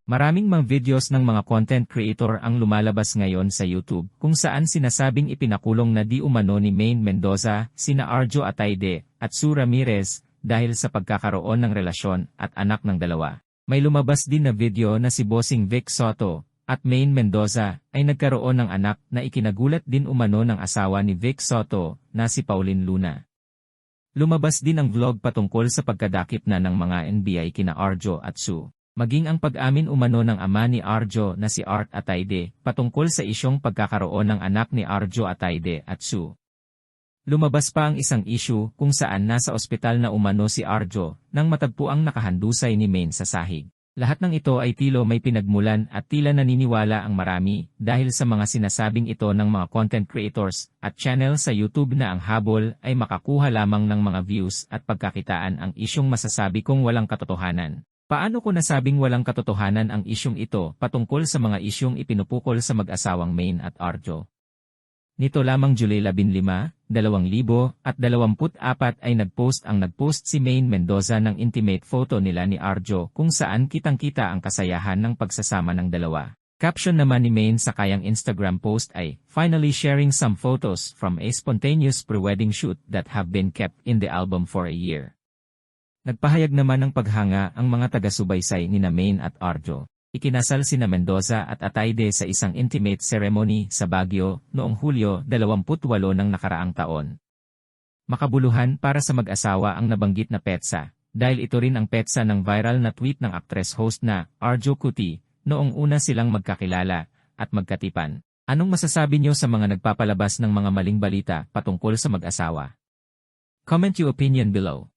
Maraming mga videos ng mga content creator ang lumalabas ngayon sa YouTube kung saan sinasabing ipinakulong na di umano ni Maine Mendoza, sina Arjo Atayde at Sue Ramirez dahil sa pagkakaroon ng relasyon at anak ng dalawa. May lumabas din na video na si Bossing Vic Soto at Maine Mendoza ay nagkaroon ng anak na ikinagulat din umano ng asawa ni Vic Soto na si Pauline Luna. Lumabas din ang vlog patungkol sa pagkadakip na ng mga NBI kina Arjo at Sue. Maging ang pag-amin umano ng ama ni Arjo na si Art Atayde patungkol sa isyong pagkakaroon ng anak ni Arjo Atayde at Sue. Lumabas pa ang isang issue kung saan nasa ospital na umano si Arjo nang matagpuang nakahandusay ni Maine sa sahig. Lahat ng ito ay tilo may pinagmulan at tila naniniwala ang marami dahil sa mga sinasabing ito ng mga content creators at channel sa YouTube na ang habol ay makakuha lamang ng mga views at pagkakitaan ang isyong masasabi kong walang katotohanan. Paano ko nasabing walang katotohanan ang isyong ito patungkol sa mga isyong ipinupukol sa mag-asawang Maine at Arjo? Nito lamang July 15, 2024 ay nagpost si Maine Mendoza ng intimate photo nila ni Arjo kung saan kitang-kita ang kasayahan ng pagsasama ng dalawa. Caption naman ni Maine sa kayang Instagram post ay, "Finally sharing some photos from a spontaneous pre-wedding shoot that have been kept in the album for a year." Nagpahayag naman ng paghanga ang mga taga-subaysay ni Maine at Arjo. Ikinasal sina Mendoza at Atayde sa isang intimate ceremony sa Baguio noong Hulyo 28 ng nakaraang taon. Makabuluhan para sa mag-asawa ang nabanggit na petsa, dahil ito rin ang petsa ng viral na tweet ng actress host na Arjo Kuti noong una silang magkakilala at magkatipan. Anong masasabi niyo sa mga nagpapalabas ng mga maling balita patungkol sa mag-asawa? Comment your opinion below.